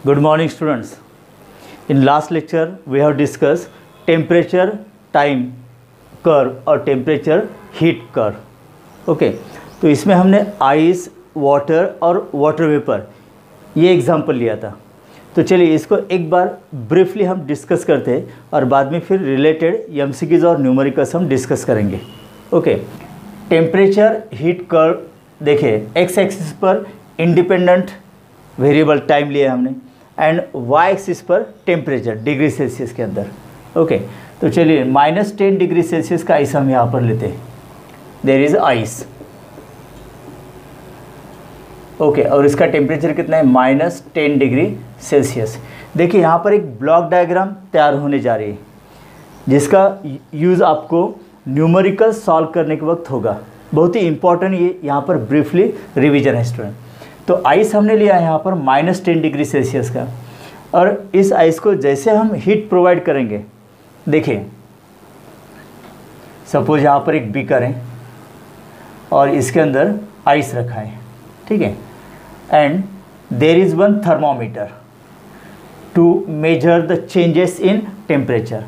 Good morning students. In last lecture we have discussed temperature time curve और temperature heat curve. Okay, तो इसमें हमने ice, water और water vapour ये example लिया था. तो चलिए इसको एक बार ब्रीफली हम डिस्कस करते हैं और बाद में फिर रिलेटेड एमसीक्यूज और न्यूमेरिकल्स हम डिस्कस करेंगे. ओके, टेम्परेचर हीट कर्व देखिए, एक्स एक्सिस पर इंडिपेंडेंट वेरिएबल टाइम लिया हमने एंड वाई एक्सिस पर टेम्परेचर डिग्री सेल्सियस के अंदर. ओके, तो चलिए -10 डिग्री सेल्सियस का आइस हम यहाँ पर लेते हैं. There is ice. ओके, और इसका टेम्परेचर कितना है? -10 डिग्री सेल्सियस. देखिए यहाँ पर एक ब्लॉक डायग्राम तैयार होने जा रही है जिसका यूज़ आपको न्यूमेरिकल सॉल्व करने के वक्त होगा. बहुत ही इंपॉर्टेंट ये यहाँ पर ब्रीफली रिवीजन है स्टूडेंट. तो आइस हमने लिया है यहाँ पर -10 डिग्री सेल्सियस का, और इस आइस को जैसे हम हीट प्रोवाइड करेंगे, देखिए सपोज यहाँ पर एक बीकर है और इसके अंदर आइस रखा है, ठीक है, and there is one thermometer to measure the changes in temperature.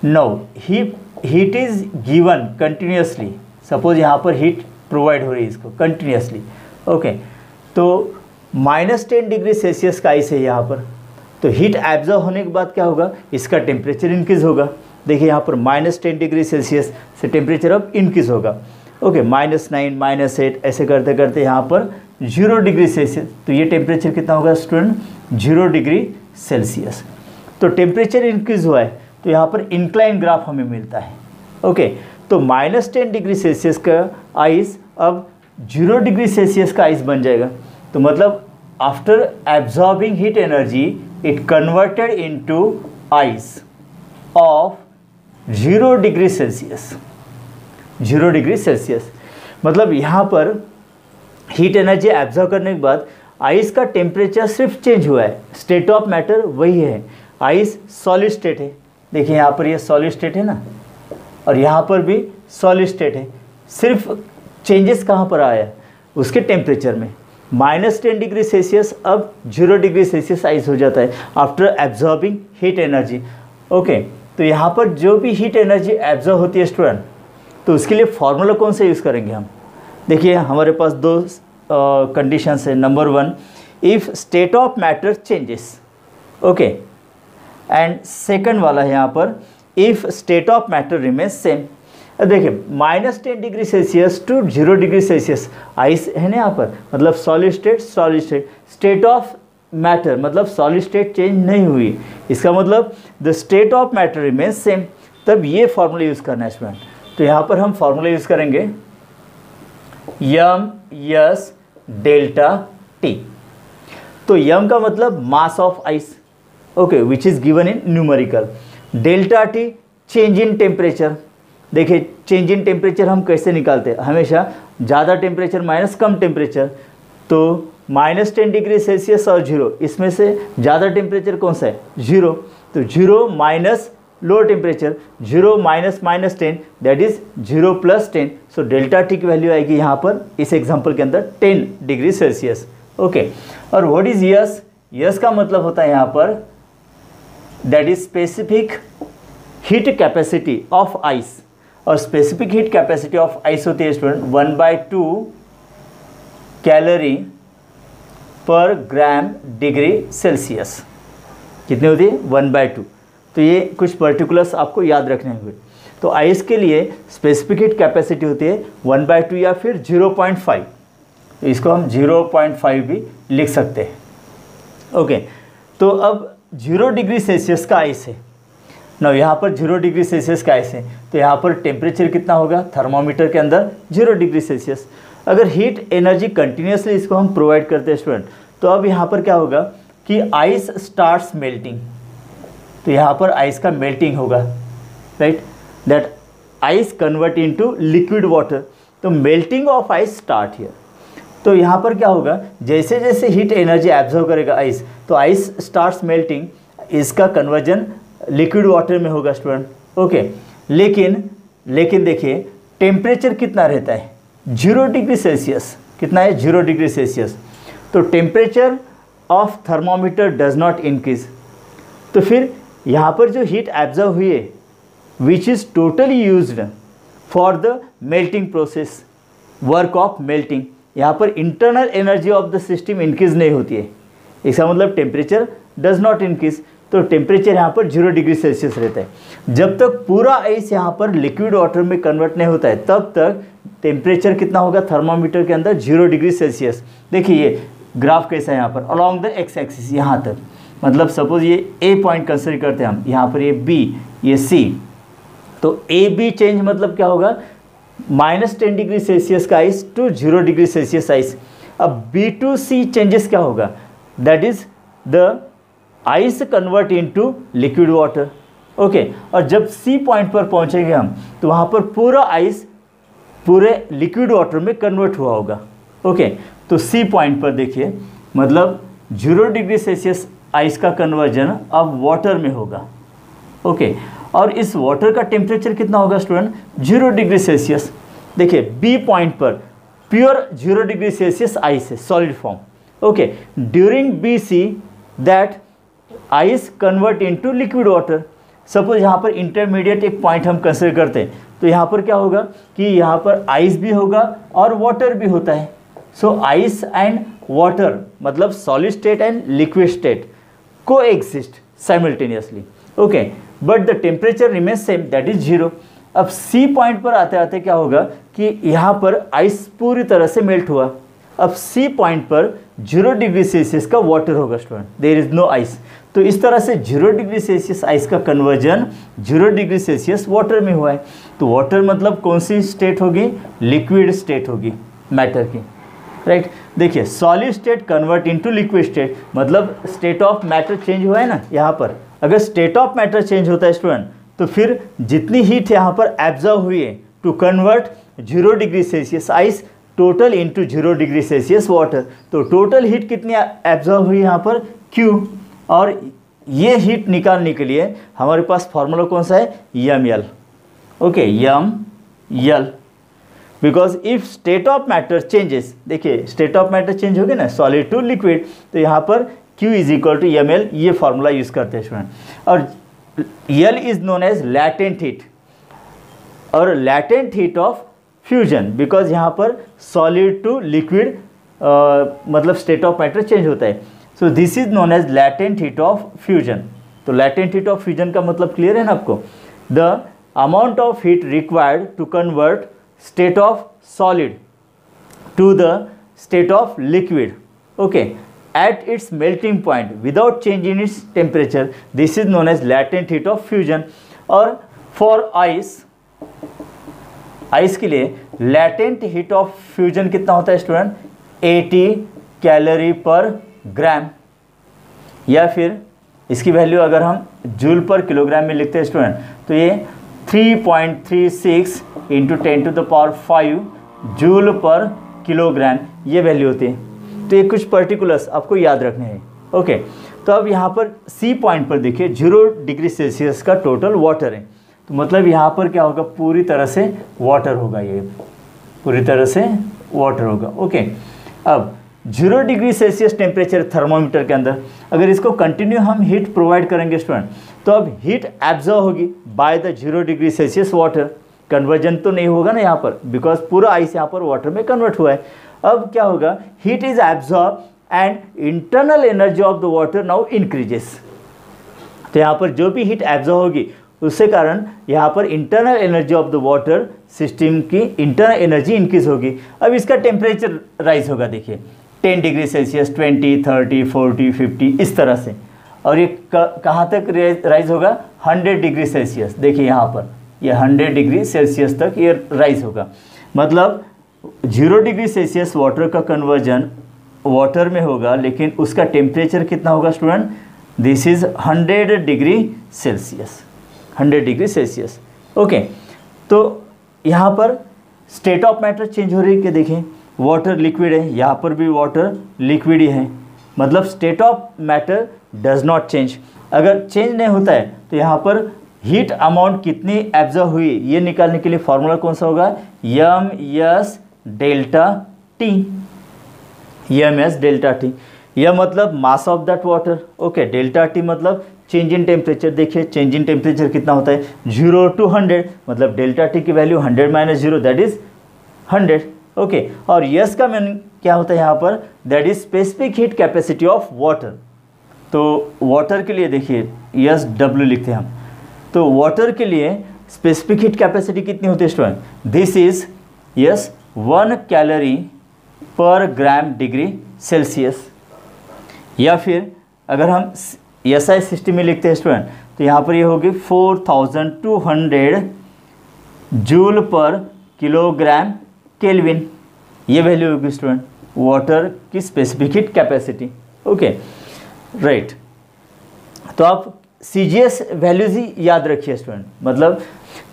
Now heat is given continuously. Suppose यहाँ पर हीट प्रोवाइड हो रही है इसको कंटिन्यूसली. ओके, तो -10 डिग्री सेल्सियस का आइस है यहाँ पर. तो हीट एब्जॉर्ब होने के बाद क्या होगा? इसका टेम्परेचर इंक्रीज़ होगा. देखिए यहाँ पर -10 डिग्री सेल्सियस से टेम्परेचर अब इंक्रीज़ होगा. ओके, -9, -8 ऐसे करते करते यहाँ पर 0 डिग्री सेल्सियस. तो ये टेम्परेचर कितना होगा स्टूडेंट? 0 degree Celsius. तो टेम्परेचर इंक्रीज़ हुआ है तो यहाँ पर इंक्लाइन ग्राफ हमें मिलता है. ओके, तो -10 डिग्री सेल्सियस का आइस अब 0 डिग्री सेल्सियस का आइस बन जाएगा. तो मतलब after absorbing heat energy it converted into ice of 0 degree Celsius. 0 degree Celsius मतलब यहाँ पर हीट एनर्जी एब्जॉर्ब करने के बाद आइस का टेम्परेचर सिर्फ चेंज हुआ है, स्टेट ऑफ मैटर वही है. आइस सॉलिड स्टेट है. देखिए यहाँ पर ये सॉलिड स्टेट है ना, और यहाँ पर भी सॉलिड स्टेट है. सिर्फ चेंजेस कहाँ पर आया? उसके टेम्परेचर में. -10 डिग्री सेल्सियस अब 0 डिग्री सेल्सियस आइस हो जाता है after absorbing heat energy. Okay, तो यहाँ पर जो भी हीट एनर्जी एब्जॉर्ब होती है स्टूडेंट, तो उसके लिए फार्मूला कौन सा यूज़ करेंगे हम? देखिए हमारे पास दो कंडीशंस है. Number 1, if state of matter changes. Okay, and second वाला है यहाँ पर if state of matter remains same. देखिए -10 degree Celsius to 0 degree Celsius ice है ना यहाँ पर, मतलब solid state solid state. State of matter मतलब सॉलिड स्टेट चेंज नहीं हुई, इसका मतलब the state of matter remains same. तब ये फार्मूला यूज़ करना है स्टूडेंट. तो यहाँ पर हम फार्मूला यूज़ करेंगे m/s डेल्टा t. तो m का मतलब mass of ice, okay, which is given in numerical. Delta t change in temperature. देखिए चेंज इन टेम्परेचर हम कैसे निकालते हैं? हमेशा ज़्यादा टेम्परेचर माइनस कम टेम्परेचर. तो -10 डिग्री सेल्सियस और 0, इसमें से ज़्यादा टेम्परेचर कौन सा है? 0. तो 0 minus low temperature, 0 -10 that is 0 + 10. So delta T की वैल्यू आएगी यहाँ पर इस एग्जाम्पल के अंदर 10 डिग्री सेल्सियस. ओके, और व्हाट इज़ यस? यस का मतलब होता है यहाँ पर that is specific heat capacity of ice. और specific heat capacity of ice होती है student 1/2 calorie per gram degree Celsius. कितनी होती है? 1/2. तो ये कुछ पर्टिकुलर्स आपको याद रखने होंगे. तो आइस के लिए स्पेसिफिक हीट कैपेसिटी होती है 1/2 या फिर 0.5. तो इसको हम 0.5 भी लिख सकते हैं. ओके, तो अब 0 डिग्री सेल्सियस का आइस है ना, यहाँ पर 0 डिग्री सेल्सियस का आइस है. तो यहाँ पर टेम्परेचर कितना होगा थर्मोमीटर के अंदर? 0 डिग्री सेल्सियस. अगर हीट एनर्जी कंटिन्यूसली इसको हम प्रोवाइड करते हैं स्टूडेंट, तो अब यहाँ पर क्या होगा कि आइस स्टार्ट्स मेल्टिंग. तो यहाँ पर आइस का मेल्टिंग होगा, right, that ice convert into liquid water. तो melting of ice start here. तो यहाँ पर क्या होगा, जैसे जैसे हीट एनर्जी एब्जॉर्ब करेगा आइस, तो आइस स्टार्ट्स मेल्टिंग, इसका कन्वर्जन लिक्विड वाटर में होगा स्टूडेंट. ओके, लेकिन देखिए टेम्परेचर कितना रहता है? 0 डिग्री सेल्सियस. कितना है? 0 डिग्री सेल्सियस. तो temperature of thermometer does not increase. तो फिर यहाँ पर जो हीट एब्जॉर्ब हुई है which is totally used for the melting process, work of melting, यहाँ पर internal energy of the system increase नहीं होती है। इसका मतलब टेम्परेचर डज नॉट इंक्रीज, तो टेम्परेचर यहाँ पर 0 डिग्री सेल्सियस रहता है। जब तक पूरा आइस यहाँ पर लिक्विड वाटर में कन्वर्ट नहीं होता है तब तक टेम्परेचर कितना होगा थर्मामीटर के अंदर 0 डिग्री सेल्सियस। देखिए ये ग्राफ कैसा है यहाँ पर अलोंग द एक्स एक्सिस यहाँ तक, मतलब सपोज ये ए पॉइंट कंसिडर करते हैं हम, यहाँ पर ये बी, ये सी, तो ए बी चेंज मतलब क्या होगा -10 डिग्री सेल्सियस का ice to 0 degree Celsius ice. अब बी टू सी चेंजेस क्या होगा, that is the ice convert into liquid water. Okay, और जब सी पॉइंट पर पहुंचेंगे हम तो वहाँ पर पूरा आइस पूरे लिक्विड वाटर में कन्वर्ट हुआ होगा। ओके, तो सी पॉइंट पर देखिए मतलब 0 डिग्री सेल्सियस आइस का कन्वर्जन अब वाटर में होगा। ओके, और इस वाटर का टेम्परेचर कितना होगा स्टूडेंट 0 डिग्री सेल्सियस। देखिए बी पॉइंट पर प्योर 0 डिग्री सेल्सियस आइस है, solid form. Okay, during B C that ice convert into liquid water. Suppose यहाँ पर इंटरमीडिएट एक पॉइंट हम कंसिडर करते हैं तो यहाँ पर क्या होगा कि यहाँ पर आइस भी होगा और वाटर भी होता है। सो आइस एंड वाटर मतलब solid state and liquid state को exist simultaneously. Okay, but the temperature remains same that is 0। अब सी पॉइंट पर आते आते क्या होगा कि यहाँ पर आइस पूरी तरह से मेल्ट हुआ। अब सी पॉइंट पर 0 डिग्री सेल्सियस का वाटर होगा student, there is no ice. तो इस तरह से 0 डिग्री सेल्सियस आइस का कन्वर्जन 0 डिग्री सेल्सियस वाटर में हुआ है। तो वाटर मतलब कौन सी स्टेट होगी, लिक्विड स्टेट होगी मैटर की, राइट। देखिए solid state convert into liquid state मतलब स्टेट ऑफ मैटर चेंज हुआ है ना। यहाँ पर अगर स्टेट ऑफ मैटर चेंज होता है स्टूडेंट तो फिर जितनी हीट यहाँ पर एब्जॉर्ब हुई है to convert 0 degree Celsius ice total into 0 degree Celsius water, तो टोटल हीट कितनी एब्जॉर्ब हुई यहाँ पर Q। और ये हीट निकालने के लिए हमारे पास फॉर्मूला कौन सा है, ml। Okay, ml, because if state of matter changes, देखिए स्टेट ऑफ मैटर चेंज हो गया ना सॉलिड टू लिक्विड, तो यहाँ पर Q is equal to ml, ये फॉर्मूला यूज़ करते हैं स्टूडेंट। और L is known as latent heat और latent heat of fusion, because यहाँ पर सॉलिड टू लिक्विड मतलब स्टेट ऑफ मैटर चेंज होता है। So this is known as latent heat of fusion. तो लैटेंट हीट ऑफ फ्यूजन का मतलब clear है ना आपको, the amount of heat required to convert state of solid to the state of liquid, okay, at its melting point without change in its temperature, this is known as latent heat of fusion. और for ice के लिए latent heat of fusion कितना होता है student, 80 calorie per ग्राम, या फिर इसकी value अगर हम जूल पर किलोग्राम में लिखते हैं स्टूडेंट तो ये 3.36 इंटू 10⁵ जूल पर किलोग्राम ये वैल्यू होती है। तो ये कुछ पर्टिकुलर्स आपको याद रखने हैं। ओके, तो अब यहाँ पर सी पॉइंट पर देखिए 0 डिग्री सेल्सियस का टोटल वाटर है, तो मतलब यहाँ पर क्या होगा पूरी तरह से वाटर होगा, ये पूरी तरह से वाटर होगा। ओके, अब 0 डिग्री सेल्सियस टेम्परेचर थर्मोमीटर के अंदर अगर इसको कंटिन्यू हम हीट प्रोवाइड करेंगे स्टूडेंट तो अब हीट एब्जॉर्ब होगी by the 0 degree Celsius water. Conversion तो नहीं होगा ना यहाँ पर, बिकॉज पूरा आइस यहाँ पर वाटर में कन्वर्ट हुआ है। अब क्या होगा, heat is absorb and internal energy of the water now increases. तो यहाँ पर जो भी हीट एब्जॉर्ब होगी उससे कारण यहाँ पर internal energy of the water system की इंटरनल एनर्जी इंक्रीज होगी। अब इसका टेम्परेचर राइज होगा, देखिए 10 डिग्री सेल्सियस, 20, 30, 40, 50 इस तरह से। और ये कहाँ तक राइज होगा, 100 डिग्री सेल्सियस। देखिए यहाँ पर ये 100 डिग्री सेल्सियस तक ये राइज होगा। मतलब 0 डिग्री सेल्सियस वाटर का कन्वर्जन वाटर में होगा, लेकिन उसका टेम्परेचर कितना होगा student, this is 100 degree Celsius, 100 degree Celsius. Okay, तो यहाँ पर स्टेट ऑफ मैटर चेंज हो रही है कि देखें वाटर लिक्विड है, यहाँ पर भी वाटर लिक्विड ही है, मतलब state of matter does not change. अगर चेंज नहीं होता है तो यहाँ पर हीट अमाउंट कितनी एब्जॉर्ब हुई ये निकालने के लिए फॉर्मूला कौन सा होगा, M S delta T, M S delta T. यह मतलब mass of that water. Okay, delta T मतलब चेंज इन टेम्परेचर। देखिए चेंज इन टेम्परेचर कितना होता है 0 to 100, मतलब डेल्टा टी की वैल्यू 100 - 0 दैट इज 100। ओके, और यस का मीनिंग क्या होता है यहाँ पर, that is specific heat capacity of water. तो वाटर के लिए देखिए यस डब्ल्यू लिखते हैं हम, तो वाटर के लिए स्पेसिफिक हीट कैपेसिटी कितनी होती है student, this is yes 1 calorie per gram degree Celsius. या फिर अगर हम SI सिस्टम में लिखते हैं स्टूडेंट, तो यहाँ पर ये होगी 4200 जूल पर किलोग्राम केल्विन। ये वैल्यू होगी स्टूडेंट वाटर की specific heat capacity. Okay right, तो आप CGS वैल्यूज ही याद रखिए स्टूडेंट, मतलब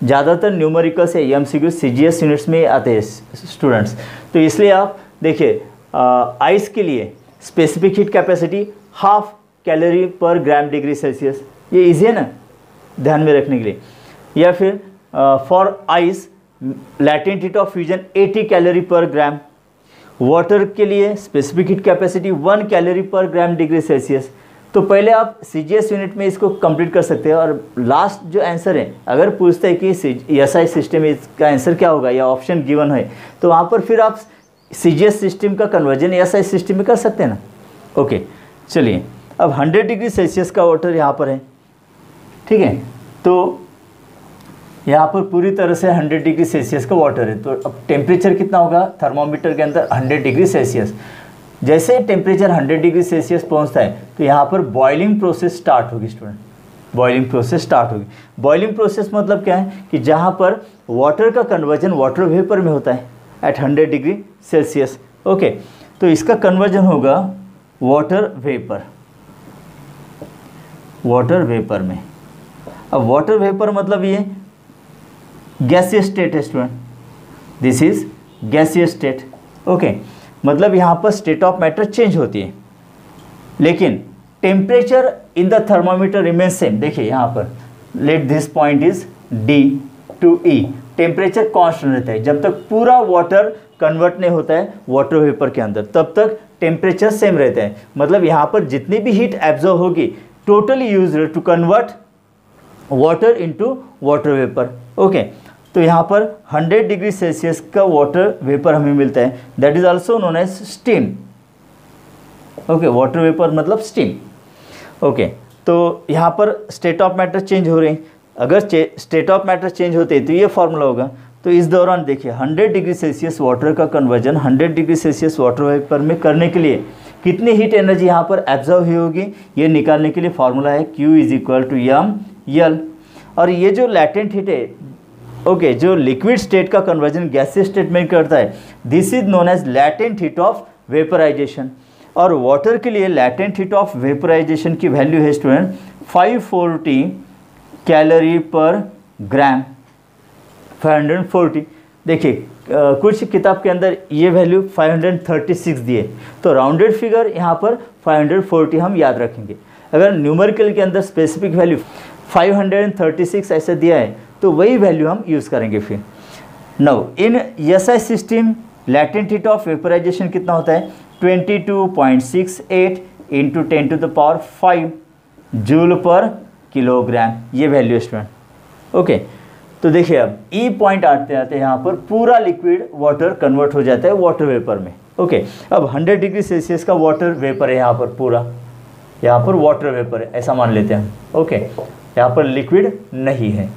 ज़्यादातर न्यूमेरिकल्स या MCQ CGS यूनिट्स में आते हैं स्टूडेंट्स, तो इसलिए आप देखिए आइस के लिए specific heat capacity 1/2 calorie per gram degree Celsius, ये इजी है ना ध्यान में रखने के लिए। या फिर for ice latent heat of fusion 80 calorie per gram. Water के लिए specific heat capacity 1 calorie per gram degree Celsius. तो पहले आप CGS यूनिट में इसको कंप्लीट कर सकते हैं, और लास्ट जो आंसर है अगर पूछते हैं कि SI सिस्टम में इसका आंसर क्या होगा या ऑप्शन गिवन है, तो वहाँ पर फिर आप CGS सिस्टम का कन्वर्जन SI सिस्टम में कर सकते हैं ना। ओके चलिए, अब 100 डिग्री सेल्सियस का वाटर यहाँ पर है, ठीक है, तो यहाँ पर पूरी तरह से 100 डिग्री सेल्सियस का वाटर है। तो अब टेम्परेचर कितना होगा थर्मोमीटर के अंदर 100 डिग्री सेल्सियस। जैसे टेम्परेचर 100 डिग्री सेल्सियस पहुँचता है तो यहाँ पर बॉइलिंग प्रोसेस स्टार्ट होगी स्टूडेंट, बॉइलिंग प्रोसेस स्टार्ट होगी। बॉइलिंग प्रोसेस मतलब क्या है कि जहाँ पर वाटर का कन्वर्जन वाटर वेपर में होता है एट 100 डिग्री सेल्सियस। ओके, तो इसका कन्वर्जन होगा वाटर वेपर, वाटर वेपर में। अब वाटर वेपर मतलब ये गैसियस स्टेट है student, this is gaseous state. Okay, मतलब यहाँ पर स्टेट ऑफ मैटर चेंज होती है, लेकिन temperature in the thermometer remains same. देखिए यहाँ पर let this point is D to E, temperature constant रहता है जब तक पूरा वाटर कन्वर्ट नहीं होता है वाटर वेपर के अंदर, तब तक टेम्परेचर सेम रहता है। मतलब यहाँ पर जितनी भी हीट एब्जॉर्ब होगी totally used to convert water into water vapour. Okay, तो यहाँ पर 100 डिग्री सेल्सियस का वाटर वेपर हमें मिलता है, that is also known as steam. Okay, water vapour मतलब स्टीम। ओके, तो यहाँ पर स्टेट ऑफ मैटर चेंज हो रही है। अगर स्टेट ऑफ मैटर चेंज होते तो ये फॉर्मूला होगा। तो इस दौरान देखिए 100 डिग्री सेल्सियस वाटर का conversion 100 degree Celsius water vapour में करने के लिए कितनी हीट एनर्जी यहाँ पर एब्जॉर्व हुई होगी, ये निकालने के लिए फॉर्मूला है Q = mL। और ये जो लैटेंट हीट है, ओके, जो लिक्विड स्टेट का कन्वर्जन गैसियस स्टेट में करता है, this is known as latent heat of vaporisation. और वाटर के लिए लैटेंट हीट ऑफ वेपराइजेशन की वैल्यू है स्टूडेंट 540 कैलोरी पर ग्राम, 540। देखिए कुछ किताब के अंदर ये वैल्यू 536 दिए, तो राउंडेड फिगर यहाँ पर 540 हम याद रखेंगे। अगर न्यूमेरिकल के अंदर स्पेसिफिक वैल्यू 536 ऐसे दिया है तो वही वैल्यू हम यूज़ करेंगे फिर। Now in SI system latent heat of vaporisation कितना होता है 22.68 इंटू 10⁵ जूल पर किलोग्राम, ये वैल्यू स्टूडेंट। ओके, तो देखिए अब E पॉइंट आते आते यहाँ पर पूरा लिक्विड वाटर कन्वर्ट हो जाता है वाटर वेपर में। ओके, अब 100 डिग्री सेल्सियस का वाटर वेपर है यहाँ पर, पूरा यहाँ पर वाटर वेपर है ऐसा मान लेते हैं हम। ओके, यहाँ पर लिक्विड नहीं है,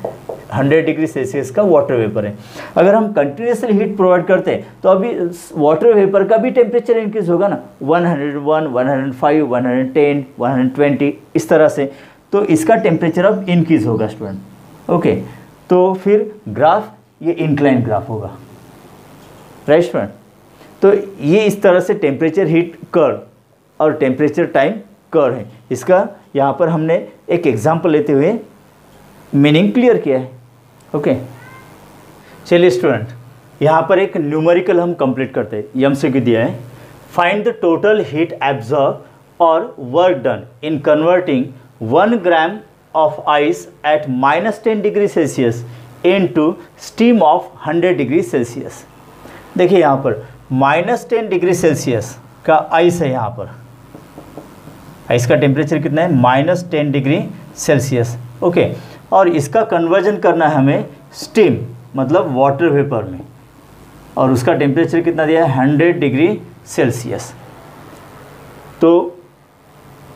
100 डिग्री सेल्सियस का वाटर वेपर है। अगर हम कंटिन्यूसली हीट प्रोवाइड करते हैं तो अभी वाटर वेपर का भी टेम्परेचर इंक्रीज होगा ना, 101, 105, 110, 120 इस तरह से, तो इसका टेम्परेचर अब इंक्रीज होगा स्टूडेंट। ओके, तो फिर ग्राफ ये इंक्लाइन ग्राफ होगा, राइट स्टूडेंट। तो ये इस तरह से टेम्परेचर हीट कर्व और टेम्परेचर टाइम कर्व है। इसका यहाँ पर हमने एक एग्जाम्पल लेते हुए मीनिंग क्लियर किया है। ओके, चलिए स्टूडेंट, यहाँ पर एक न्यूमेरिकल हम कंप्लीट करते हैं। MCQ दिया है, find the total heat absorb और work done in converting 1 gram of ice at -10 degree Celsius into steam of 100 degree Celsius. देखिए यहाँ पर -10 डिग्री सेल्सियस का आइस है यहाँ पर, आइस का टेम्परेचर कितना है, -10 डिग्री सेल्सियस। ओके, और इसका कन्वर्जन करना है हमें स्टीम मतलब वाटर वेपर में, और उसका टेम्परेचर कितना दिया है, 100 डिग्री सेल्सियस। तो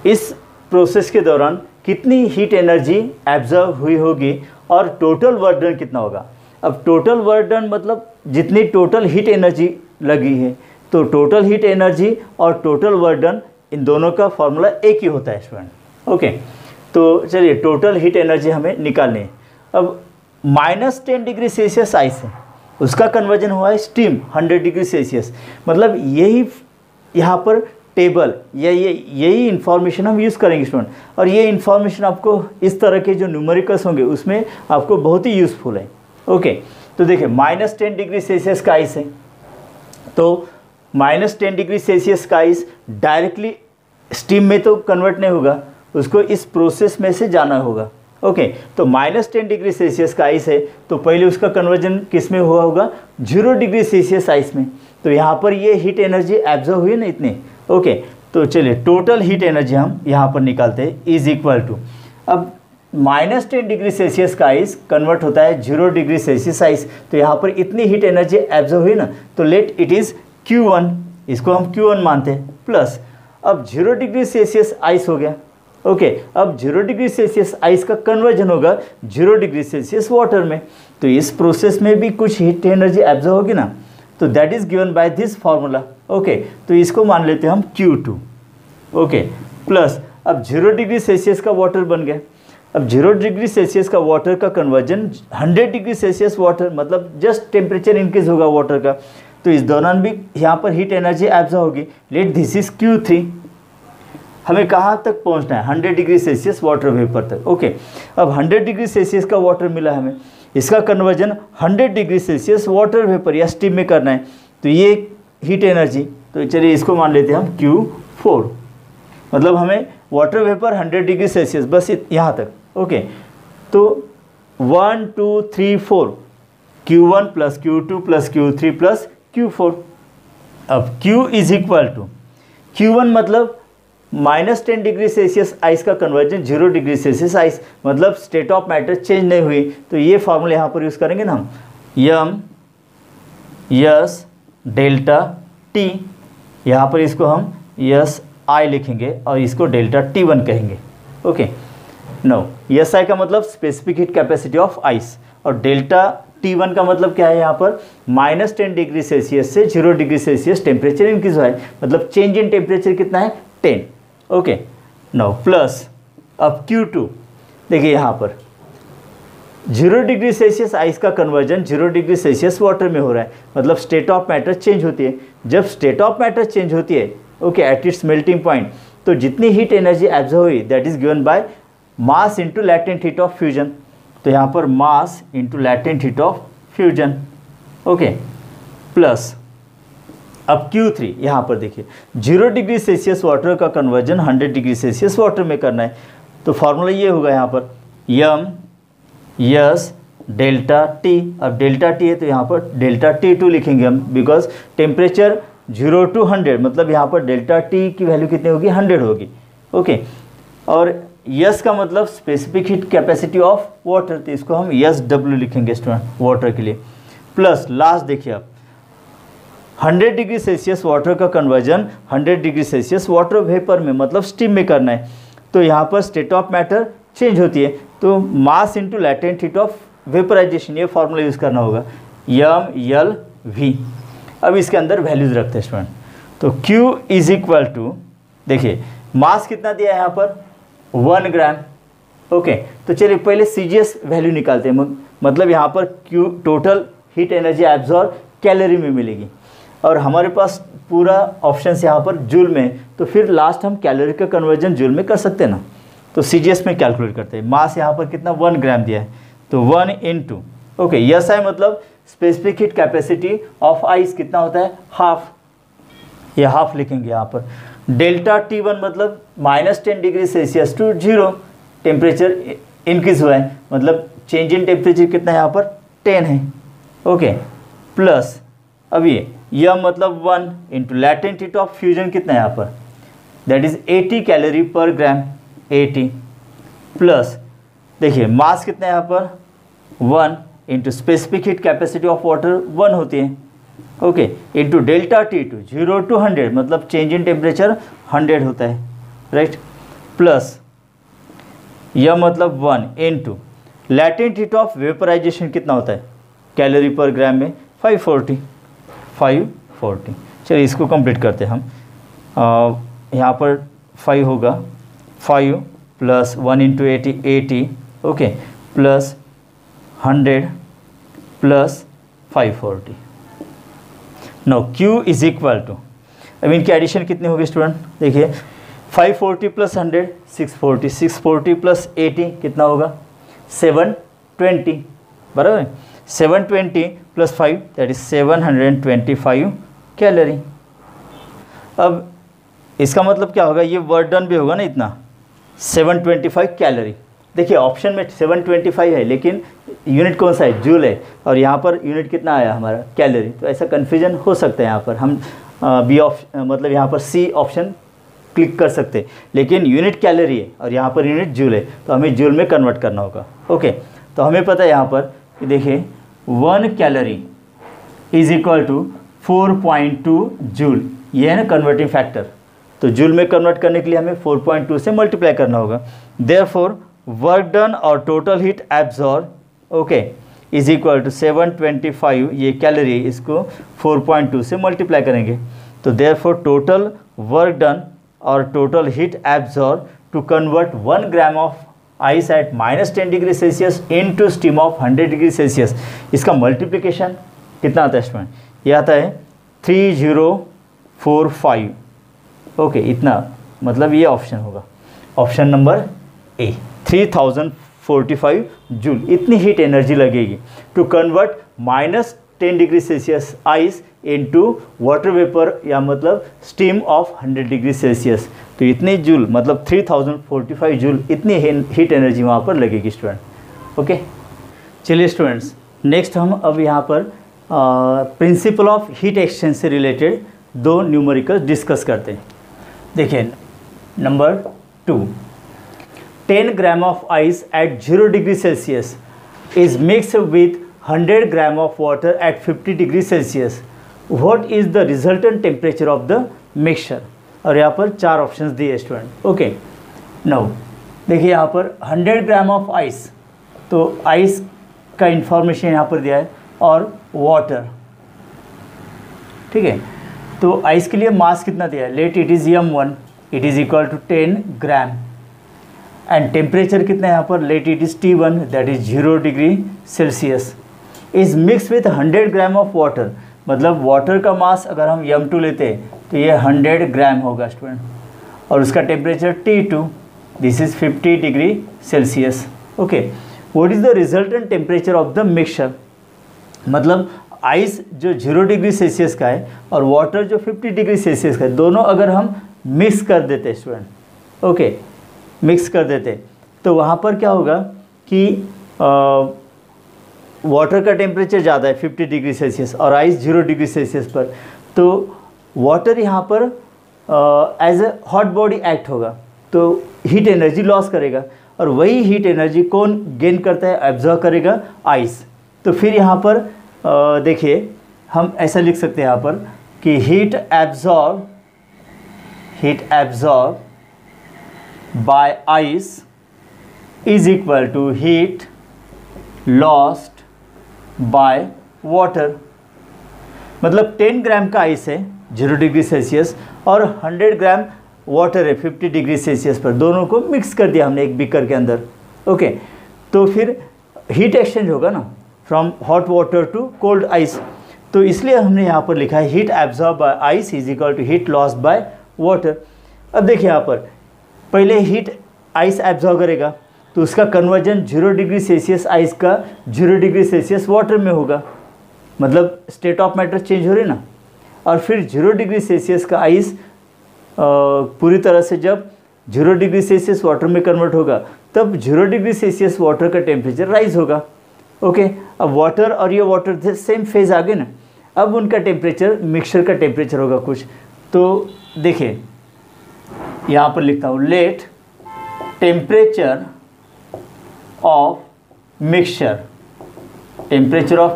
इस प्रोसेस के दौरान कितनी हीट एनर्जी एब्जॉर्ब हुई होगी और टोटल वर्क डन कितना होगा। अब टोटल वर्क डन मतलब जितनी टोटल हीट एनर्जी लगी है, तो टोटल हीट एनर्जी और टोटल वर्क डन इन दोनों का फॉर्मूला एक ही होता है स्टूडेंट। ओके, तो चलिए टोटल हीट एनर्जी हमें निकालनी है। अब -10 डिग्री सेल्सियस आइस है, उसका कन्वर्जन हुआ है स्टीम 100 डिग्री सेल्सियस, मतलब यही यहाँ पर टेबल या यही इन्फॉर्मेशन हम यूज़ करेंगे स्टूडेंट, और ये इन्फॉर्मेशन आपको इस तरह के जो न्यूमेरिकल्स होंगे उसमें आपको बहुत ही यूज़फुल है। ओके, तो देखिए -10 डिग्री सेल्सियस का आइस है, तो -10 डिग्री सेल्सियस का आइस डायरेक्टली स्टीम में तो कन्वर्ट नहीं होगा, उसको इस प्रोसेस में से जाना होगा। ओके, तो -10 डिग्री सेल्सियस का आइस है, तो पहले उसका कन्वर्जन किस में हुआ होगा, 0 डिग्री सेल्सियस आइस में। तो यहाँ पर ये हीट एनर्जी एब्जॉर्ब हुई ना इतनी। ओके, तो चलिए टोटल हीट एनर्जी हम यहाँ पर निकालते हैं, इज इक्वल टू, अब -10 डिग्री सेल्सियस का आइस कन्वर्ट होता है 0 डिग्री सेल्सियस आइस, तो यहाँ पर इतनी हीट एनर्जी एब्जॉर्ब हुई ना, तो लेट इट इज़ Q1, इसको हम Q1 मानते हैं, प्लस अब 0 डिग्री सेल्सियस आइस हो गया। ओके, अब 0 डिग्री सेल्सियस आइस का कन्वर्जन होगा 0 डिग्री सेल्सियस वाटर में, तो इस प्रोसेस में भी कुछ हीट एनर्जी एब्जॉर्ब होगी ना, तो that is given by this formula. Okay, तो इसको मान लेते हैं हम Q2। ओके, प्लस अब 0 डिग्री सेल्सियस का वाटर बन गया। अब 0 डिग्री सेल्सियस का वाटर का कन्वर्जन 100 डिग्री सेल्सियस वाटर, मतलब जस्ट टेम्परेचर इंक्रीज होगा वाटर का, तो इस दौरान भी यहाँ पर हीट एनर्जी एब्जॉर्ब होगी। Let this is Q3। हमें कहाँ तक पहुँचना है, 100 डिग्री सेल्सियस वाटर वेपर तक। ओके, अब 100 डिग्री सेल्सियस का वाटर मिला हमें, इसका conversion 100 degree Celsius water vapour या स्टीम में करना है, तो ये हीट एनर्जी, तो चलिए इसको मान लेते हैं हम Q4, मतलब हमें वाटर वेपर 100 डिग्री सेल्सियस बस यहाँ तक। ओके, तो 1 2 3 4 Q1 plus Q2 plus Q3 plus Q4। अब Q is equal to Q1 मतलब -10 डिग्री सेल्सियस आइस का कन्वर्जन 0 डिग्री सेल्सियस आइस, मतलब स्टेट ऑफ मैटर चेंज नहीं हुई, तो ये फॉर्मूला यहाँ पर यूज़ करेंगे ना हम, यम यस डेल्टा टी, यहाँ पर इसको हम यस आई लिखेंगे और इसको डेल्टा T1 कहेंगे। ओके, नो यस आई का मतलब specific heat capacity of ice, और डेल्टा T1 का मतलब क्या है, यहाँ पर -10 डिग्री सेल्सियस से 0 डिग्री सेल्सियस टेम्परेचर इंक्रीज हुआ है, मतलब चेंज इन टेम्परेचर कितना है, 10। ओके, नो प्लस अब Q2, देखिए यहाँ पर 0 डिग्री सेल्सियस आइस का कन्वर्जन 0 डिग्री सेल्सियस वाटर में हो रहा है, मतलब स्टेट ऑफ मैटर चेंज होती है। जब स्टेट ऑफ मैटर चेंज होती है, okay, at its melting point, तो जितनी हीट एनर्जी एब्जॉर्ब हुई that is given by mass into latent heat of fusion, तो यहाँ पर मास into latent heat of fusion. Okay, plus अब Q3, यहाँ पर देखिए 0 डिग्री सेल्सियस वाटर का कन्वर्जन 100 डिग्री सेल्सियस वाटर में करना है, तो फार्मूला ये होगा यहाँ पर यम यस डेल्टा टी। अब डेल्टा टी है तो यहाँ पर डेल्टा T2 लिखेंगे हम, बिकॉज टेम्परेचर 0 to 100, मतलब यहाँ पर डेल्टा टी की वैल्यू कितनी होगी, 100 होगी। ओके, और यस का मतलब specific heat capacity of water, तो इसको हम SW लिखेंगे स्टूडेंट वाटर के लिए। प्लस लास्ट देखिए आप 100 डिग्री सेल्सियस वाटर का conversion 100 degree Celsius water vapour में, मतलब स्टीम में करना है, तो यहाँ पर स्टेट ऑफ मैटर चेंज होती है, तो mass into latent heat of vaporisation, ये फार्मूला यूज़ करना होगा, MLV। अब इसके अंदर वैल्यूज़ रखते हैं स्टूडेंट, तो Q इज इक्वल टू, देखिए मास कितना दिया है यहाँ पर 1 ग्राम। ओके, तो चलिए पहले CGS वैल्यू निकालते हैं, मतलब यहाँ पर Q total heat energy absorb calorie में मिलेगी, और हमारे पास पूरा ऑप्शन यहाँ पर जूल में, तो फिर लास्ट हम कैलोरी का कन्वर्जन जूल में कर सकते हैं ना, तो CGS में कैलकुलेट करते हैं। मास यहाँ पर कितना 1 ग्राम दिया है, तो 1 इंटू, ओके, यस आई मतलब specific heat capacity of ice कितना होता है, हाफ, ये हाफ लिखेंगे यहाँ पर। डेल्टा T1 मतलब -10 degree Celsius to 0 temperature increase हुआ है, मतलब चेंज इन टेम्परेचर कितना है यहाँ पर 10 है। ओके, प्लस अब ये यम मतलब 1 into latent heat of fusion कितना है यहाँ पर that is 80 calorie per gram, 80 plus देखिए मास कितना है यहाँ पर 1 into specific heat capacity of water 1 होती है, okay, into delta T2 0 to 100 मतलब चेंज इन टेम्परेचर 100 होता है, राइट, प्लस यह मतलब 1 into latent heat of vaporisation कितना होता है कैलोरी पर ग्राम में 540। चलिए इसको कंप्लीट करते हैं हम। यहाँ पर 5 होगा, 5 plus 1 into 80, okay, plus 100 plus 540। No Q is equal to, अब इनकी एडिशन कितनी होगी स्टूडेंट, देखिए 540 प्लस 100 640, 640 प्लस 80 कितना होगा 720, बराबर है, 720 प्लस 5 दैट इज 725 कैलोरी। अब इसका मतलब क्या होगा, ये वर्क डन भी होगा ना इतना 725 कैलोरी। देखिए ऑप्शन में 725 है लेकिन यूनिट कौन सा है, जूल है, और यहाँ पर यूनिट कितना आया हमारा कैलोरी, तो ऐसा कन्फ्यूजन हो सकता है। यहाँ पर हम मतलब यहाँ पर सी ऑप्शन क्लिक कर सकते, लेकिन यूनिट कैलोरी है और यहाँ पर यूनिट जूल है, तो हमें जूल में कन्वर्ट करना होगा, ओके। तो हमें पता है यहाँ पर कि देखिए 1 calorie is equal to 4.2 joule, ये है ना कन्वर्टिंग फैक्टर, तो जूल में कन्वर्ट करने के लिए हमें 4.2 से मल्टीप्लाई करना होगा। देयरफॉर वर्क डन और total heat absorb, okay, is equal to 725, ये कैलोरी, इसको 4.2 से मल्टीप्लाई करेंगे, तो देयरफॉर टोटल वर्क डन और total heat absorb to convert 1 gram of ice at -10 degree Celsius into steam of 100 degree Celsius, इसका multiplication कितना आता है स्टूडेंट, ये आता है 3045, ओके, इतना मतलब ये ऑप्शन होगा, ऑप्शन नंबर ए 3045 जूल, इतनी हीट एनर्जी लगेगी to convert -10 degree Celsius ice into water vapour या मतलब स्टीम ऑफ 100 डिग्री सेल्सियस, तो इतनी जूल मतलब 3045 जूल, इतनी हीट एनर्जी वहाँ पर लगेगी स्टूडेंट, ओके। चलिए स्टूडेंट्स, नेक्स्ट हम अब यहाँ पर प्रिंसिपल ऑफ हीट एक्सचेंज से रिलेटेड 2 न्यूमेरिकल्स डिस्कस करते हैं। देखिए number 2, 10 gram of ice eight 0 degree Celsius is mixed with 100 gram of water at 50 degree Celsius, what is the resultant temperature of the mixture, और यहाँ पर 4 options दिए student, okay. Now देखिए यहाँ पर 100 ग्राम ऑफ आइस, तो ice का information यहाँ पर दिया है, और वाटर, ठीक है, तो आइस के लिए मास कितना दिया है, let it is m1, it is equal to 10 gram, and temperature कितना है यहाँ पर, let it is T1 that is 0 degree Celsius, is mix with 100 gram of water, मतलब वाटर का मास अगर हम m2 लेते हैं तो ये 100 ग्राम होगा स्टूडेंट, और उसका temperature T2 this is 50 degree Celsius, okay. What is the resultant temperature of the mixture, मतलब आइस जो 0 डिग्री सेल्सियस का है और वाटर जो 50 डिग्री सेल्सियस का है, दोनों अगर हम मिक्स कर देते स्टूडेंट, ओके, मिक्स कर देते, तो वहाँ पर क्या होगा कि वाटर का टेम्परेचर ज़्यादा है 50 डिग्री सेल्सियस और आइस 0 डिग्री सेल्सियस पर, तो वाटर यहाँ पर as a hot body act होगा, तो हीट एनर्जी लॉस करेगा, और वही हीट एनर्जी कौन गेन करता है, एब्जॉर्ब करेगा आइस। तो फिर यहाँ पर देखिए हम ऐसा लिख सकते हैं यहाँ पर कि heat absorb by ice is equal to heat lost by water, मतलब 10 ग्राम का आइस है 0 डिग्री सेल्सियस और 100 ग्राम वाटर है 50 डिग्री सेल्सियस पर, दोनों को मिक्स कर दिया हमने एक बीकर के अंदर, ओके। तो फिर हीट एक्सचेंज होगा ना from hot water to cold ice, तो इसलिए हमने यहाँ पर लिखा है heat absorb by ice is equal to heat loss by water. अब देखिए यहाँ पर पहले हीट आइस एब्जॉर्ब करेगा तो उसका कन्वर्जन 0 डिग्री सेल्सियस आइस का 0 डिग्री सेल्सियस वाटर में होगा, मतलब स्टेट ऑफ मैटर चेंज हो रही ना, और फिर 0 डिग्री सेल्सियस का आइस पूरी तरह से जब 0 डिग्री सेल्सियस वाटर में कन्वर्ट होगा तब 0 डिग्री सेल्सियस वाटर का टेम्परेचर राइज होगा, ओके। अब वाटर और ये वाटर सेम फेज आ गए ना, अब उनका टेम्परेचर मिक्सचर का टेम्परेचर होगा कुछ, तो देखिए यहाँ पर लिखता हूँ let temperature of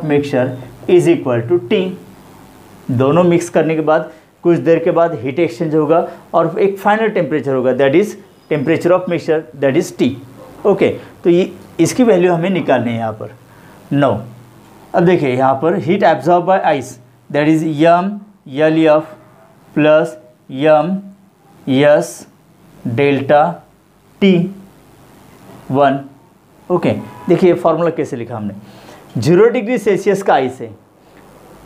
mixture is equal to T. दोनों मिक्स करने के बाद कुछ देर के बाद हीट एक्सचेंज होगा और एक फाइनल टेम्परेचर होगा, that is temperature of mixture, that is T. Okay, तो ये इसकी वैल्यू हमें निकालनी है यहाँ पर 9। अब देखिए यहाँ पर heat absorb by ice, that is M L F plus M S delta T 1। Okay, देखिए फॉर्मूला कैसे लिखा हमने। 0 डिग्री सेल्सियस का आइस है,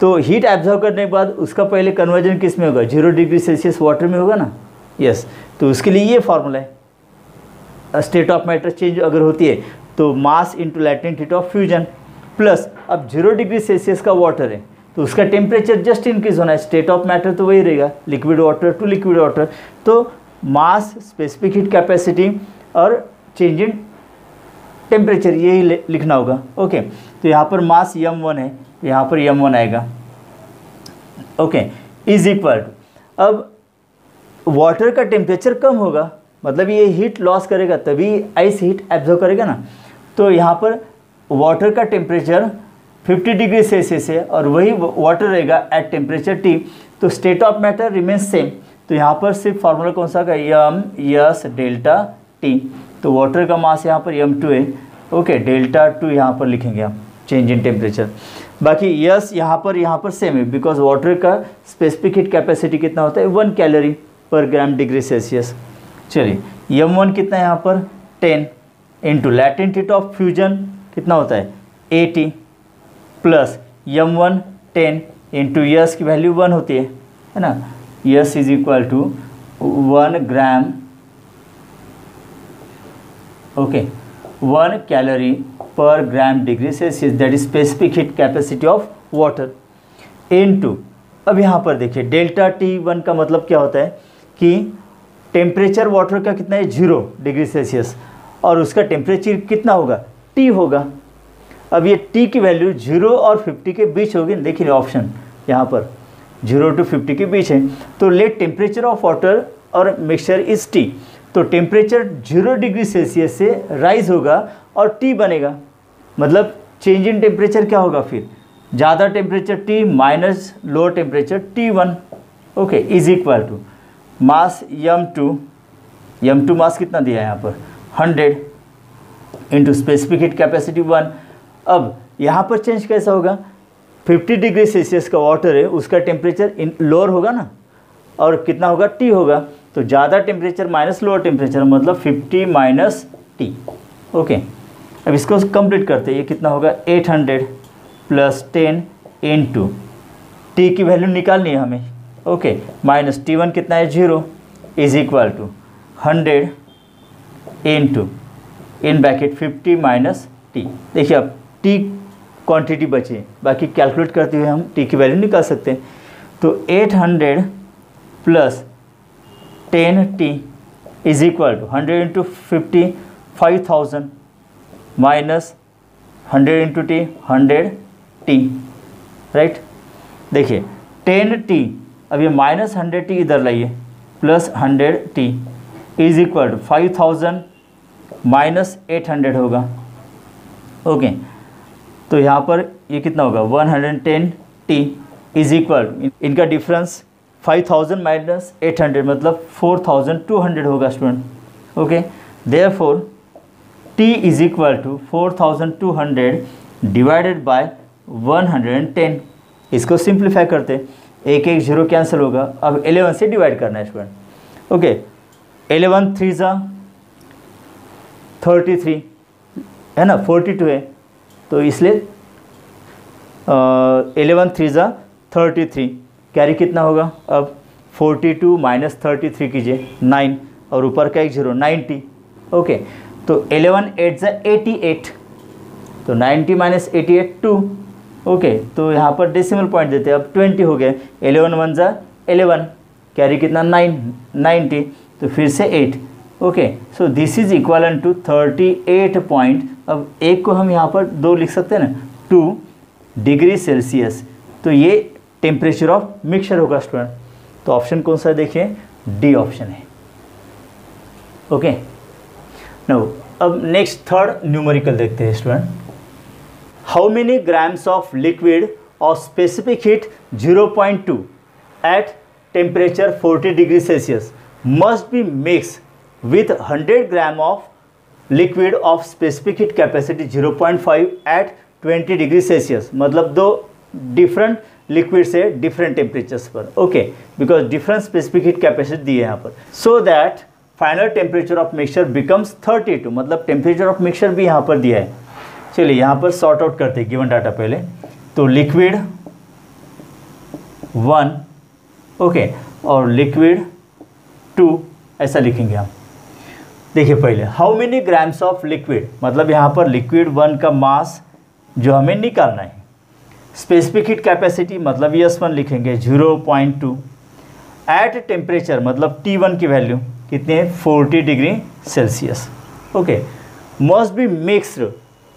तो हीट एब्जॉर्ब करने के बाद उसका पहले कन्वर्जन किस में होगा, 0 डिग्री सेल्सियस वाटर में होगा ना। यस, तो उसके लिए ये फॉर्मूला है। स्टेट ऑफ मैटर चेंज अगर होती है तो mass into latent heat of fusion plus, अब 0 डिग्री सेल्सियस का वाटर है तो उसका टेम्परेचर जस्ट इंक्रीज होना है, स्टेट ऑफ मैटर तो वही रहेगा, liquid water to liquid water. तो मास, स्पेसिफिक हीट कैपेसिटी और चेंज इन टेम्परेचर यही लिखना होगा। ओके, तो यहाँ पर मास m1 है, यहाँ पर m1 आएगा। ओके, इज इक्वल टू, अब वाटर का टेम्परेचर कम होगा मतलब ये हीट लॉस करेगा तभी आइस हीट एब्जॉर्ब करेगा ना। तो यहाँ पर वाटर का टेम्परेचर 50 डिग्री सेल्सियस है और वही वाटर रहेगा एट टेम्परेचर T, तो state of matter remains same. तो यहाँ पर सिर्फ फार्मूला कौन सा का, यम यस डेल्टा T। तो वाटर का मास यहाँ पर m2 है। ओके, डेल्टा 2 यहाँ पर लिखेंगे हम, चेंज इन टेम्परेचर। बाकी यस यहाँ पर सेम है बिकॉज वाटर का स्पेसिफिक हीट कैपेसिटी कितना होता है, 1 calorie per gram degree Celsius. चलिए m1 कितना है यहाँ पर 10 into latent heat of fusion कितना होता है 80 प्लस m1 10 इंटू यस की वैल्यू 1 होती है ना। S is equal to 1 gram, okay, 1 calorie per gram degree Celsius, that is specific heat capacity of water into. अब यहाँ पर देखिए डेल्टा T1 का मतलब क्या होता है कि टेम्परेचर वाटर का कितना है 0 डिग्री सेल्सियस और उसका टेम्परेचर कितना होगा T होगा। अब ये T की वैल्यू 0 और 50 के बीच होगी, देखिए ऑप्शन यहाँ पर 0 to 50 के बीच है। तो लेट टेम्परेचर ऑफ वाटर और मिक्सचर इज T, तो टेम्परेचर 0 डिग्री सेल्सियस से राइज होगा और T बनेगा, मतलब चेंज इन टेम्परेचर क्या होगा फिर, ज़्यादा temperature T minus lower temperature T1। Okay, is equal to mass m2 mass कितना दिया है यहाँ पर 100 इंटू स्पेसिफिक हीट कैपेसिटी 1। अब यहाँ पर चेंज कैसा होगा, 50 डिग्री सेल्सियस का वाटर है उसका टेम्परेचर लोअर होगा ना और कितना होगा T होगा, तो ज़्यादा टेम्परेचर माइनस लोअर टेम्परेचर मतलब 50 माइनस T। ओके, अब इसको कंप्लीट करते हैं, ये कितना होगा 800 प्लस 10 इंटू T की वैल्यू निकालनी है हमें। ओके, माइनस T1 कितना है 0 is equal to 100 into in bracket 50 minus T। देखिए अब T क्वांटिटी बची है, बाकी कैलकुलेट करते हुए हम T की वैल्यू निकाल सकते हैं। तो 800 plus 10T is equal to 100 into 50 5000 minus 100 into T 100T, right. देखिए 10T, अब ये माइनस 100T इधर लाइए plus 100T is equal to 5000 minus 800 होगा। ओके, तो यहाँ पर ये कितना होगा 110T इज इक्वल, इनका डिफरेंस 5000 माइनस 800 मतलब 4200 होगा student. Okay, therefore T is equal to 4200 divided by 110। इसको सिंप्लीफाई करते, एक 0 कैंसिल होगा। अब 11 से डिवाइड करना है स्टूडेंट। ओके, 11 3 ज़ा 33 है ना, 42 है तो इसलिए 11 3 ज़ा 33, कैरी कितना होगा, अब 42 माइनस 33 कीजिए 9 और ऊपर का एक 0 90। ओके, तो 11 8 ज़ा 88, तो 90 माइनस 88 2। ओके, तो यहाँ पर डेसिमल पॉइंट देते हैं, अब 20 हो गया, 11 1 ज़ा 11, कैरी कितना 9 90, तो फिर से 8। Okay, so this is equal to 38 point. अब एक को हम यहाँ पर 2 लिख सकते हैं ना, 2 डिग्री सेल्सियस, तो ये टेम्परेचर ऑफ मिक्सचर होगा स्टूडेंट। तो ऑप्शन कौन सा है देखिए, डी ऑप्शन है। ओके। नाउ अब नेक्स्ट थर्ड न्यूमेरिकल देखते हैं student. How many grams of liquid of specific heat 0.2 at temperature 40 degree Celsius must be mix with 100 gram of liquid of specific heat capacity 0.5 at 20 degree Celsius. मतलब दो different liquid से different temperatures पर, okay, because different specific heat capacity दी है यहाँ पर। So that final temperature of mixture becomes 32, मतलब temperature of mixture भी यहाँ पर दिया है। चलिए यहाँ पर सॉर्ट आउट करते हैं गिवन डाटा पहले। तो लिक्विड 1, ओके, और लिक्विड 2 ऐसा लिखेंगे हम। देखिए पहले how many grams of liquid, मतलब यहाँ पर लिक्विड 1 का मास जो हमें निकालना है। स्पेसिफिक हीट कैपेसिटी मतलब S1 लिखेंगे 0.2 एट टेम्परेचर मतलब T1 की वैल्यू कितनी है 40 degree Celsius, okay. Must be mixed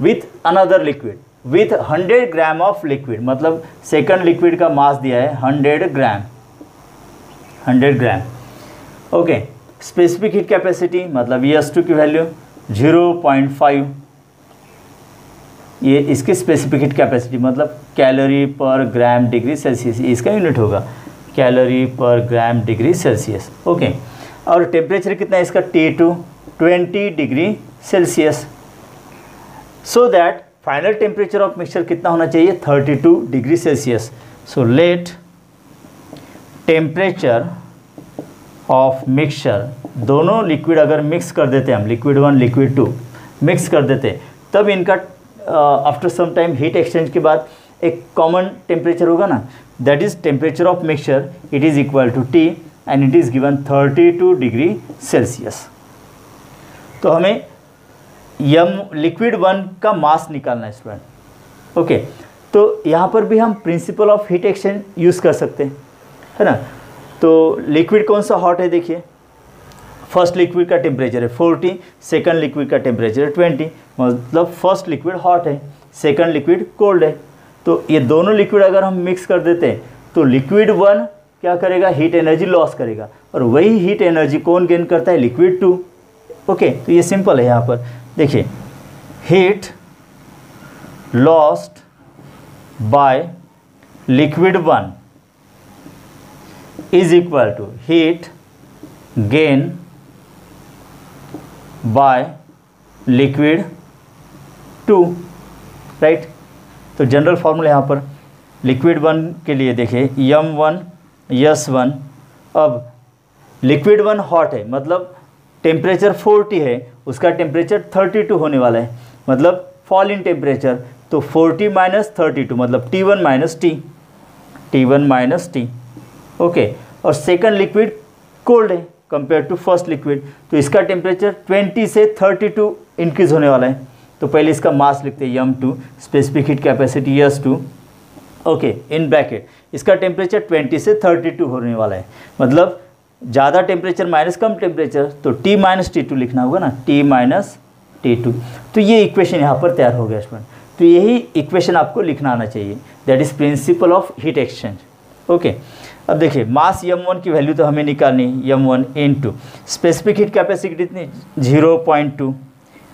with another liquid with 100 gram of liquid, मतलब सेकंड लिक्विड का मास दिया है 100 ग्राम, ओके। स्पेसिफिक हीट कैपेसिटी मतलब S2 की वैल्यू 0.5, ये इसकी स्पेसिफिक हीट कैपेसिटी मतलब calorie per gram degree Celsius, इसका यूनिट होगा calorie per gram degree Celsius, okay. और टेम्परेचर कितना है इसका T2 20 degree Celsius. So that final temperature of mixture कितना होना चाहिए 32 degree Celsius. So let temperature of mixture, दोनों लिक्विड अगर मिक्स कर देते हैं हम, लिक्विड 1 लिक्विड 2 मिक्स कर देते हैं, तब इनका after some time heat exchange के बाद एक कॉमन टेम्परेचर होगा ना, that is temperature of mixture, it is equal to T and it is given 32 degree Celsius. तो हमें लिक्विड 1 का मास निकालना है स्टूडेंट, ओके। तो यहाँ पर भी हम principle of heat exchange use कर सकते हैं, है ना। तो लिक्विड कौन सा हॉट है, देखिए फर्स्ट लिक्विड का टेम्परेचर है 40, सेकंड लिक्विड का टेम्परेचर है 20, मतलब फर्स्ट लिक्विड हॉट है, सेकंड लिक्विड कोल्ड है। तो ये दोनों लिक्विड अगर हम मिक्स कर देते हैं तो लिक्विड 1 क्या करेगा, हीट एनर्जी लॉस करेगा, और वही हीट एनर्जी कौन गेन करता है, लिक्विड 2, ओके। तो ये सिंपल है, यहाँ पर देखिए heat lost by liquid 1 is equal to heat gain by liquid 2, right. तो जनरल फॉर्मूला यहाँ पर लिक्विड 1 के लिए देखिए M1 S1। अब लिक्विड 1 हॉट है, मतलब टेम्परेचर 40 है, उसका टेम्परेचर 32 होने वाला है, मतलब फॉल इन टेम्परेचर। तो 40 - 32 मतलब T1 माइनस T, ओके। और सेकंड लिक्विड कोल्ड है कंपेयर टू फर्स्ट लिक्विड, तो इसका टेम्परेचर 20 से 32 इंक्रीज होने वाला है। तो पहले इसका मास लिखते हैं M2, specific heat capacity S2, okay, in bracket. इसका टेम्परेचर 20 से 32 होने वाला है, मतलब ज़्यादा टेम्परेचर माइनस कम टेम्परेचर, तो T - T2 लिखना होगा ना, T - T2। तो ये इक्वेशन यहाँ पर तैयार हो गया स्टूडेंट। तो यही इक्वेशन आपको लिखना आना चाहिए, that is principle of heat exchange, okay. अब देखिए मास M1 की वैल्यू तो हमें निकालनी, M1 into specific heat capacity कितनी 0.2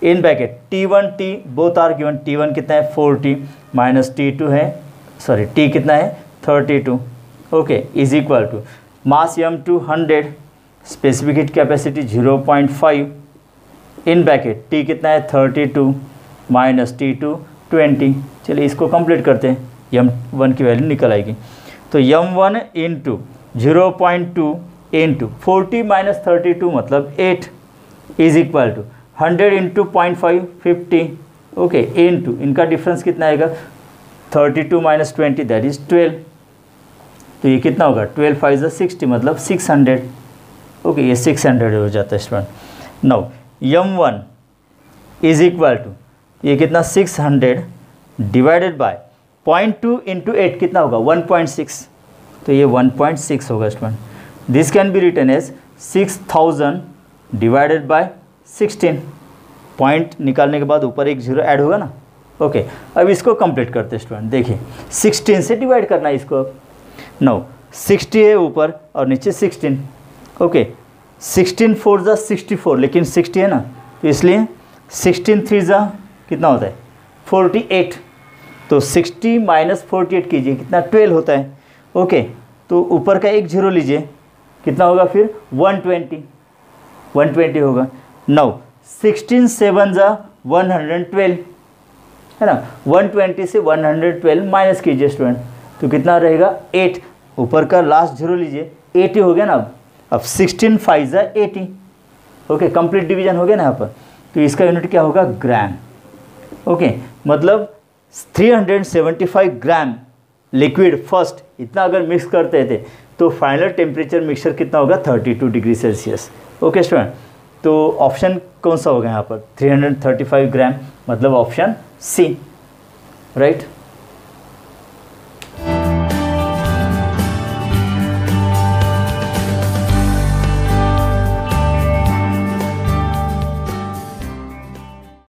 in bracket T1 T both are given, T1 कितना है 40 माइनस T2 है, सॉरी T कितना है 32, okay, is equal to mass M2 100, specific heat capacity 0.5 in bracket T कितना है 32 माइनस T2 20। चलिए इसको कंप्लीट करते हैं, M1 की वैल्यू निकल आएगी। तो M1 इंटू 0.2 इंटू 40 माइनस 32 मतलब 8 is equal to 100 into 0.5 50, okay, into इनका डिफरेंस कितना आएगा 32 माइनस 20 दैट इज 12। तो ये कितना होगा 12 5 is 60 मतलब 600, ओके, ये 600 हो जाता है student. Now M1 is equal to ये कितना 600 डिवाइडेड बाय 0.2 इंटू 8 कितना होगा 1.6, तो ये 1.6 होगा student. This can be written as 6000 divided by 16, point निकालने के बाद ऊपर एक जीरो ऐड होगा ना, ओके। अब इसको कंप्लीट करते हैं स्टूडेंट, देखिए 16 से डिवाइड करना है इसको। अब 9 60 है ऊपर और नीचे 16, ओके। 16 4 ज़ा 64, लेकिन 60 है ना, तो इसलिए 16 3 ज़ा कितना होता है 48, तो 60 माइनस 48 कीजिए, कितना 12 होता है। ओके, तो ऊपर का एक जीरो लीजिए, कितना होगा फिर 120 होगा। नाउ 16 7 ज़ा 112 है ना, 120 से 112 माइनस कीजिए स्टूडेंट, तो कितना रहेगा 8, ऊपर का लास्ट जीरो लीजिए, 80 हो गया ना। अब 16 5 ज़ा 80। ओके, कंप्लीट डिवीजन हो गया ना यहाँ पर, तो इसका यूनिट क्या होगा ग्राम। ओके, मतलब 375 ग्राम लिक्विड फर्स्ट, इतना अगर मिक्स करते थे तो फाइनल टेम्परेचर मिक्सचर कितना होगा 32 डिग्री सेल्सियस। ओके स्टूडेंट, तो ऑप्शन कौन सा होगा यहाँ पर 335 ग्राम, मतलब ऑप्शन सी, राइट।